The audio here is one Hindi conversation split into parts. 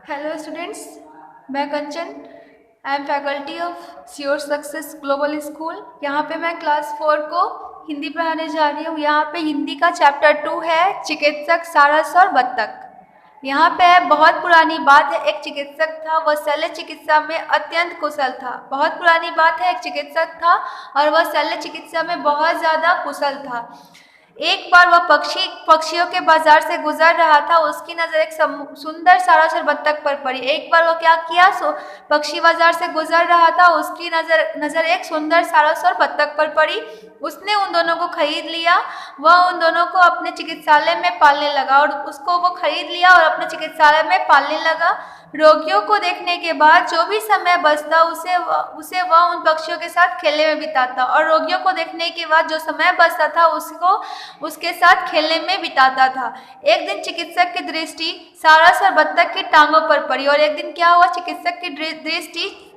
हेलो स्टूडेंट्स, मैं Kanchan. I am faculty of sure success global school. यहाँ पे मैं क्लास 4 को हिंदी पढ़ाने जा रही हूँ। यहाँ पे हिंदी का चैप्टर 2 है चिकित्सक, सारस और बत्तख। यहाँ पे बहुत पुरानी बात है, एक चिकित्सक था, वह शल्य चिकित्सा में अत्यंत कुशल था। बहुत पुरानी बात है, एक चिकित्सक था और वह शल्य चिकित्सा में बहुत ज़्यादा कुशल था। एक बार वह पक्षियों के बाजार से गुजर रहा था। उसकी नज़र एक सुंदर सारस और बत्तख पर पड़ी। एक बार वह क्या किया, पक्षी बाजार से गुजर रहा था, उसकी नज़र एक सुंदर सारस और बत्तख पर पड़ी। उसने उन दोनों को खरीद लिया। वह उन दोनों को अपने चिकित्सालय में पालने लगा और उसको वो खरीद लिया और अपने चिकित्सालय में पालने लगा। रोगियों को देखने के बाद जो भी समय बचता उसे वह उन पक्षियों के साथ खेलने में बिताता और रोगियों को देखने के बाद जो समय बचता था उसको उसके साथ खेलने में बिताता था। एक दिन चिकित्सक की दृष्टि सारस और बत्तख की टांगों पर पड़ी और एक दिन क्या हुआ, चिकित्सक की दृष्टि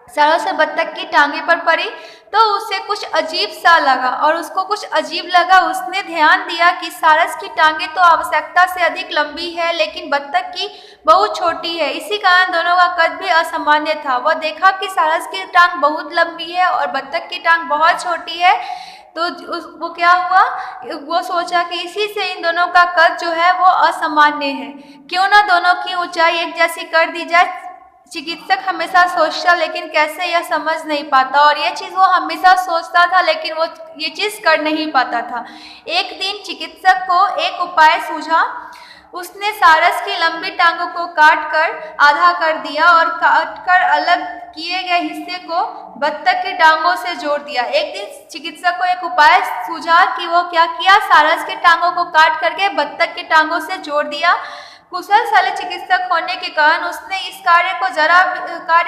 सारस और बत्तख की टांगे पर पड़ी तो उसे कुछ अजीब सा लगा और उसको कुछ अजीब लगा। उसने ध्यान दिया कि सारस की टांगे तो आवश्यकता से अधिक लंबी है लेकिन बत्तख की बहुत छोटी है। इसी कारण दोनों का कद भी असामान्य था। वह देखा कि सारस की टांग बहुत लंबी है और बत्तख की टांग बहुत छोटी है। तो वो क्या हुआ, वो सोचा कि इसी से इन दोनों का कद जो है वो असामान्य है। क्यों ना दोनों की ऊंचाई एक जैसी कर दी जाए। चिकित्सक हमेशा सोचता लेकिन कैसे यह समझ नहीं पाता और यह चीज़ वो हमेशा सोचता था लेकिन वो ये चीज़ कर नहीं पाता था। एक दिन चिकित्सक को एक उपाय सूझा। उसने सारस की लंबी टांगों को काट कर आधा कर दिया और काट कर अलग किए गए हिस्से को बत्तख की टांगों से जोड़ दिया। एक दिन चिकित्सक को एक उपाय सूझा कि वो क्या किया, सारस की टांगों को काट करके बत्तख की टांगों से जोड़ दिया। कुशल शल्य चिकित्सक होने के कारण उसने इस कार्य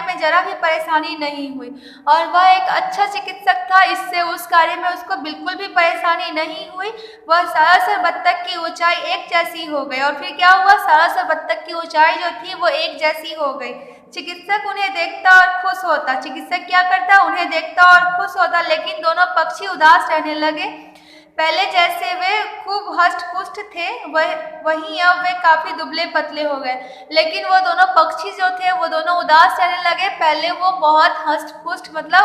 में जरा भी परेशानी नहीं हुई और वह एक अच्छा चिकित्सक था। इससे उस कार्य में उसको बिल्कुल भी परेशानी नहीं हुई। वह सारस और बत्तख की ऊंचाई एक जैसी हो गई और फिर क्या हुआ, सारस और बत्तख की ऊंचाई जो थी वो एक जैसी हो गई। चिकित्सक उन्हें देखता और खुश होता। चिकित्सक क्या करता, उन्हें देखता और खुश होता। लेकिन दोनों पक्षी उदास रहने लगे। पहले जैसे वे खूब हष्ट पुष्ट थे वहीं अब वे काफी दुबले पतले हो गए। लेकिन वो दोनों पक्षी जो थे वो दोनों उदास रहने लगे। पहले वो बहुत हष्ट पुष्ट मतलब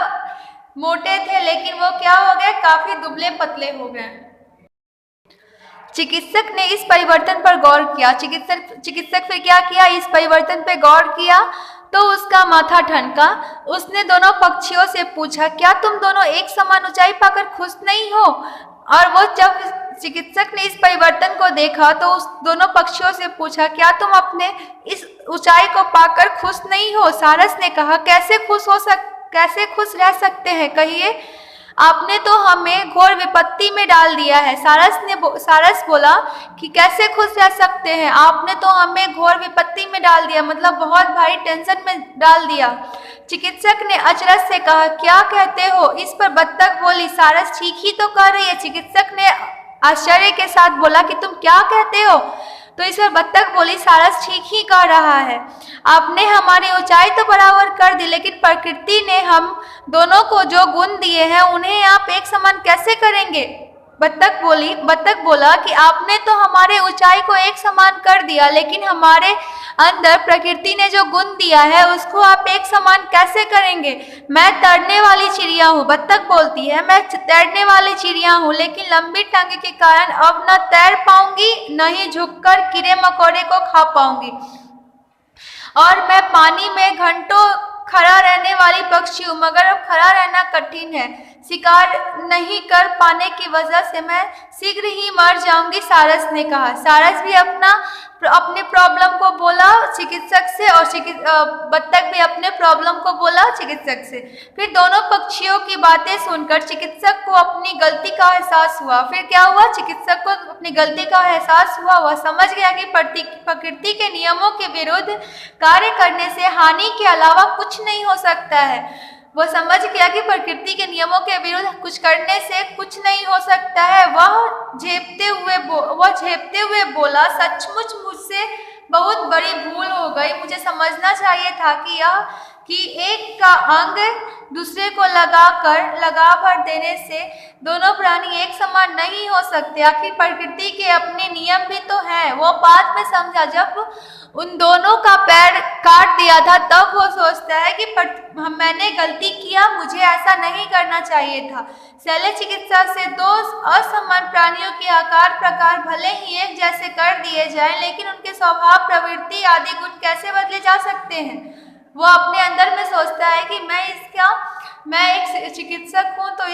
मोटे थे लेकिन वो क्या हो गए, काफी दुबले पतले हो गए। चिकित्सक ने इस परिवर्तन पर गौर किया। चिकित्सक फिर क्या किया, इस परिवर्तन पर गौर किया तो उसका माथा ठनका। उसने दोनों पक्षियों से पूछा, क्या तुम दोनों एक समान ऊंचाई पाकर खुश नहीं हो? और वो जब चिकित्सक ने इस परिवर्तन को देखा तो उस दोनों पक्षियों से पूछा, क्या तुम अपने इस ऊंचाई को पाकर खुश नहीं हो? सारस ने कहा, कैसे खुश रह सकते हैं, कहिए। आपने तो हमें घोर विपत्ति में डाल दिया है। सारस बोला कि कैसे खुश रह सकते हैं, आपने तो हमें घोर विपत्ति में डाल दिया, मतलब बहुत भारी टेंशन में डाल दिया। चिकित्सक ने अचरज से कहा, क्या कहते हो? इस पर बत्तख बोली, सारस ठीक ही तो कह रही है। चिकित्सक ने आश्चर्य के साथ बोला कि तुम क्या कहते हो? तो इस पर बत्तख बोली, सारस ठीक ही कह रहा है। आपने हमारी ऊंचाई तो बराबर कर दी लेकिन प्रकृति ने हम दोनों को जो गुण दिए हैं उन्हें आप एक समान कैसे करेंगे? बत्तख बोला कि आपने तो हमारे ऊंचाई को एक समान कर दिया लेकिन हमारे अंदर प्रकृति ने जो गुण दिया है उसको आप एक समान कैसे करेंगे? मैं तैरने वाली चिड़िया हूँ, बत्तख बोलती है, मैं तैरने वाली चिड़िया हूँ लेकिन लंबी टांगे के कारण अब न तैर पाऊंगी न ही झुककर कीड़े मकोड़े को खा पाऊंगी और मैं पानी में घंटों खड़ा रहने वाली पक्षी हूँ मगर अब खड़ा रहना कठिन है। शिकार नहीं कर पाने की वजह से मैं शीघ्र ही मर जाऊंगी, सारस ने कहा। सारस भी अपने प्रॉब्लम को बोला चिकित्सक से और बत्तख भी अपने प्रॉब्लम को बोला चिकित्सक से। फिर दोनों पक्षियों की बातें सुनकर चिकित्सक को अपनी गलती का एहसास हुआ। फिर क्या हुआ, चिकित्सक को अपनी गलती का एहसास हुआ। वह समझ गया कि प्रकृति के नियमों के विरुद्ध कार्य करने से हानि के अलावा कुछ नहीं हो सकता है। वह समझ गया कि प्रकृति के नियमों के विरुद्ध कुछ करने से कुछ नहीं हो सकता है। वह झेपते हुए बोला, सचमुच मुझसे बहुत बड़ी भूल हो गई। मुझे समझना चाहिए था कि यह कि एक का अंग दूसरे को लगा भर देने से दोनों प्राणी एक समान नहीं हो सकते। आखिर प्रकृति के अपने नियम भी तो हैं। वो बाद में समझा जब उन दोनों का पैर काट दिया था, तब वो सोचता है कि मैंने गलती किया, मुझे ऐसा नहीं करना चाहिए था। शल्य चिकित्सा से दो असमान प्राणियों के आकार प्रकार भले ही एक जैसे कर दिए जाएं, लेकिन उनके स्वभाव, प्रवृत्ति आदि गुण कैसे बदले जा सकते हैं। वो अपने अंदर में सोचता है कि मैं एक चिकित्सक हूँ तो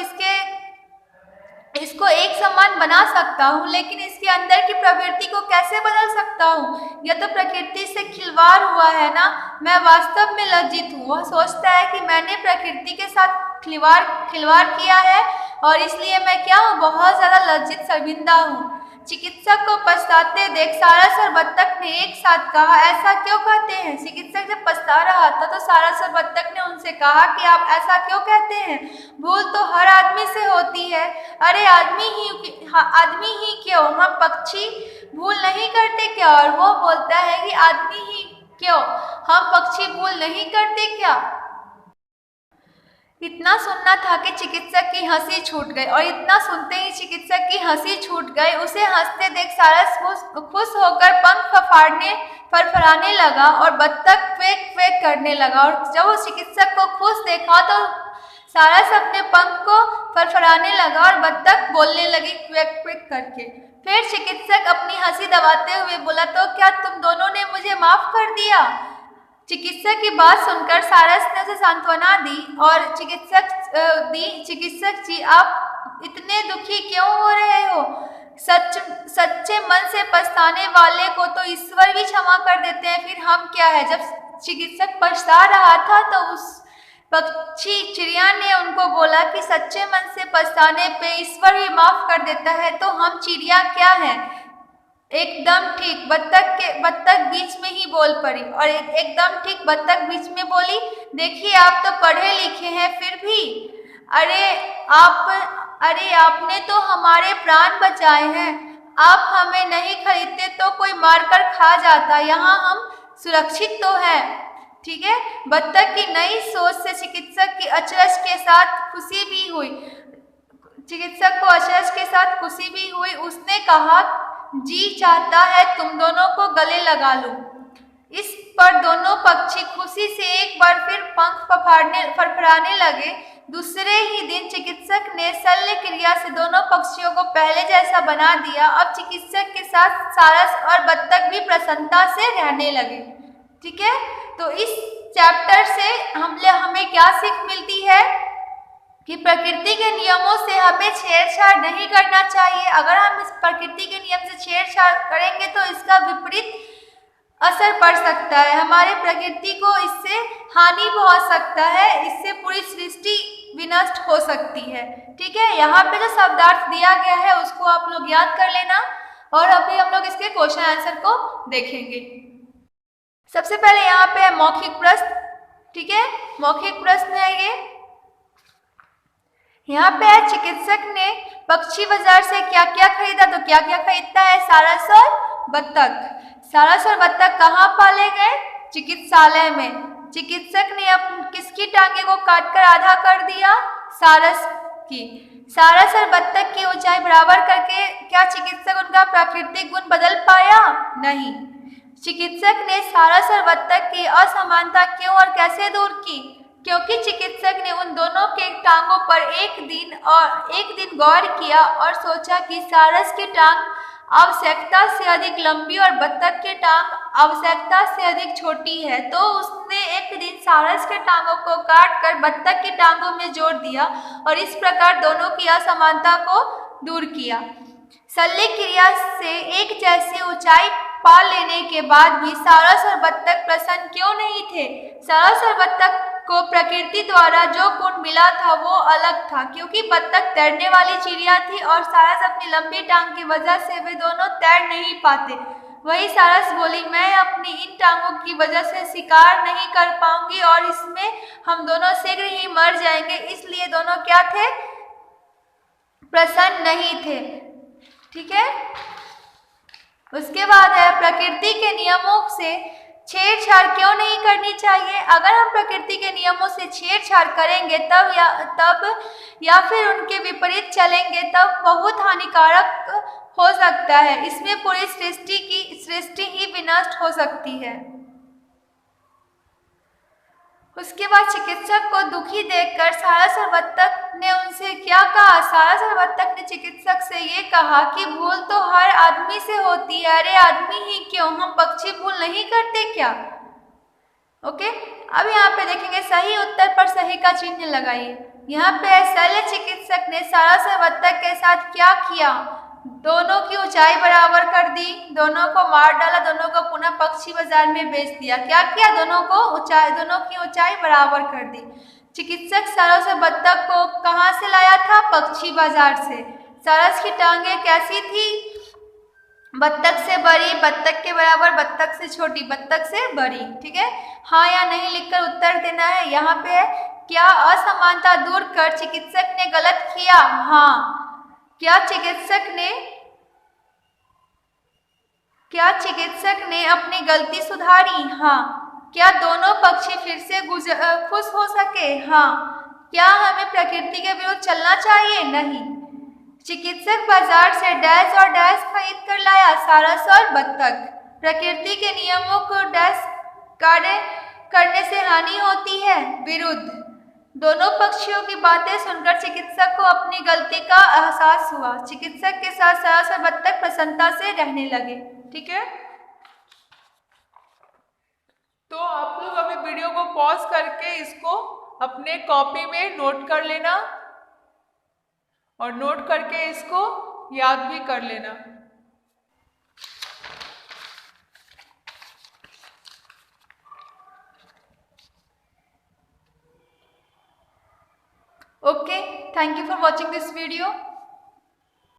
इसको एक समान बना सकता हूँ, लेकिन इसके अंदर की प्रवृत्ति को कैसे बदल सकता हूँ। यह तो प्रकृति से खिलवाड़ हुआ है ना। मैं वास्तव में लज्जित हूँ। वह सोचता है कि मैंने प्रकृति के साथ खिलवाड़ किया है और इसलिए मैं क्या हूँ, बहुत ज्यादा लज्जित शर्मिंदा हूँ। चिकित्सक को पछताते देख सारस और बत्तख ने एक साथ कहा, ऐसा क्यों कहते हैं। चिकित्सक जब पछता रहा था तो सारस और बत्तख ने उनसे कहा कि आप ऐसा क्यों कहते हैं, भूल तो हर आदमी से होती है। अरे आदमी ही क्यों, हम पक्षी भूल नहीं करते क्या। और वो बोलता है कि आदमी ही क्यों, हम पक्षी भूल नहीं करते क्या। इतना सुनना था कि चिकित्सक की हंसी छूट गई, और इतना सुनते ही चिकित्सक की हंसी छूट गई। उसे हंसते देख सारस खुश होकर पंख फड़फड़ाने लगा और बत्तख क्वेक करने लगा। और जब उस चिकित्सक को खुश देखा तो सारस अपने पंख को फड़फड़ाने लगा और बत्तख बोलने लगी क्वेक करके। फिर चिकित्सक अपनी हंसी दबाते हुए बोला, तो क्या तुम दोनों ने मुझे माफ कर दिया। चिकित्सक की बात सुनकर सारस ने उसे सांत्वना दी और चिकित्सक जी, आप इतने दुखी क्यों हो रहे हो। सच्चे मन से पछताने वाले को तो ईश्वर भी क्षमा कर देते हैं, फिर हम क्या है। जब चिकित्सक पछता रहा था तो उस पक्षी चिड़िया ने उनको बोला कि सच्चे मन से पछताने पे ईश्वर भी माफ कर देता है, तो हम चिड़िया क्या हैं। एकदम ठीक, बत्तख बीच में ही बोल पड़ी। और एकदम ठीक बत्तख बीच में बोली, देखिए आप तो पढ़े लिखे हैं, फिर भी अरे आपने तो हमारे प्राण बचाए हैं। आप हमें नहीं खरीदते तो कोई मारकर खा जाता, यहाँ हम सुरक्षित तो हैं। ठीक है। बत्तख की नई सोच से चिकित्सक की अचरज के साथ खुशी भी हुई। उसने कहा, जी चाहता है तुम दोनों को गले लगा लूं। इस पर दोनों पक्षी खुशी से एक बार फिर पंख फड़फड़ाने लगे। दूसरे ही दिन चिकित्सक ने शल्य क्रिया से दोनों पक्षियों को पहले जैसा बना दिया। अब चिकित्सक के साथ सारस और बत्तख भी प्रसन्नता से रहने लगे। ठीक है। तो इस चैप्टर से हमें क्या सीख मिलती है कि प्रकृति के नियमों से हमें छेड़छाड़ नहीं करना चाहिए। अगर हम इस प्रकृति के नियम से छेड़छाड़ करेंगे तो इसका विपरीत असर पड़ सकता है, हमारे प्रकृति को इससे हानि पहुंच सकता है, इससे पूरी सृष्टि विनष्ट हो सकती है। ठीक है। यहाँ पे जो शब्दार्थ दिया गया है उसको आप लोग याद कर लेना, और अभी हम लोग इसके क्वेश्चन आंसर को देखेंगे। सबसे पहले यहाँ पे है मौखिक प्रश्न। ठीक है। मौखिक प्रश्न है ये। यहाँ पे है, चिकित्सक ने पक्षी बाजार से क्या क्या खरीदा, तो क्या क्या खरीदता है, सारस और बत्तख। सारस और बत्तख कहाँ पाले गए, चिकित्सालय में। चिकित्सक ने किसकी टांगे को काटकर आधा कर दिया, सारस की। सारस और बत्तख की ऊंचाई बराबर करके क्या चिकित्सक उनका प्राकृतिक गुण बदल पाया, नहीं। चिकित्सक ने सारस और बत्तख की असमानता क्यों और कैसे दूर की, क्योंकि चिकित्सक ने उन दोनों के टांगों पर एक दिन गौर किया और सोचा कि सारस की टांग आवश्यकता से अधिक लंबी और बत्तख की टांग आवश्यकता से अधिक छोटी है। तो उसने एक दिन सारस के टांगों को काटकर बत्तख की टांगों में जोड़ दिया और इस प्रकार दोनों की असमानता को दूर किया। शल्य क्रिया से एक जैसी ऊंचाई पा लेने के बाद भी सारस और बत्तख प्रसन्न क्यों नहीं थे। सारस और बत्तख को प्रकृति द्वारा जो गुण मिला था वो अलग था, क्योंकि बत्तख तैरने वाली चिड़िया थी और सारस अपनी लंबी टांग की वजह से वे दोनों तैर नहीं पाते। वही सारस बोली, मैं अपनी इन टांगों की वजह से शिकार नहीं कर पाऊंगी और इसमें हम दोनों शीघ्र ही मर जाएंगे, इसलिए दोनों क्या थे, प्रसन्न नहीं थे। ठीक है। उसके बाद है, प्रकृति के नियमों से छेड़छाड़ क्यों नहीं करनी चाहिए? अगर हम प्रकृति के नियमों से छेड़छाड़ करेंगे तब या फिर उनके विपरीत चलेंगे तब बहुत हानिकारक हो सकता है। इसमें पूरी सृष्टि ही विनष्ट हो सकती है। उसके बाद चिकित्सक को दुखी देखकर सारस और बत्तख ने उनसे क्या कहा? सारस और बत्तख ने चिकित्सक से ये कहा कि भूल तो हर आदमी से होती है। अरे आदमी ही क्यों, हम पक्षी भूल नहीं करते क्या? ओके, अब यहाँ पे देखेंगे सही उत्तर पर सही का चिन्ह लगाइए। यहाँ पे शल्य चिकित्सक ने सारस और बत्तख के साथ क्या किया? दोनों की ऊंचाई बराबर कर दी, दोनों को मार डाला, दोनों को पुनः पक्षी बाजार में बेच दिया। क्या किया? दोनों की ऊंचाई बराबर कर दी। चिकित्सक सारस और बत्तख को कहाँ से लाया था? पक्षी बाजार से। सारस की टांगे कैसी थी? बत्तख से बड़ी, बत्तख के बराबर, बत्तख से छोटी, बत्तख से बड़ी। ठीक है, हाँ या नहीं लिखकर उत्तर देना है। यहाँ पे है क्या असमानता दूर कर चिकित्सक ने गलत किया? हाँ। क्या चिकित्सक ने अपनी गलती सुधारी? हाँ। क्या दोनों पक्षी फिर से खुश हो सके? हाँ। क्या हमें प्रकृति के विरुद्ध चलना चाहिए? नहीं। चिकित्सक बाजार से डैश और डैश खरीद कर लाया, सारस और बत्तख। प्रकृति के नियमों को डैश कार्य करने से हानि होती है, विरुद्ध। दोनों पक्षियों की बातें सुनकर चिकित्सक को अपनी गलती का एहसास हुआ। चिकित्सक के साथ सारस और बत्तख प्रसन्नता से रहने लगे। ठीक है, तो आप लोग अभी वीडियो को पॉज करके इसको अपने कॉपी में नोट कर लेना और नोट करके इसको याद भी कर लेना। Okay, thank you for watching this video.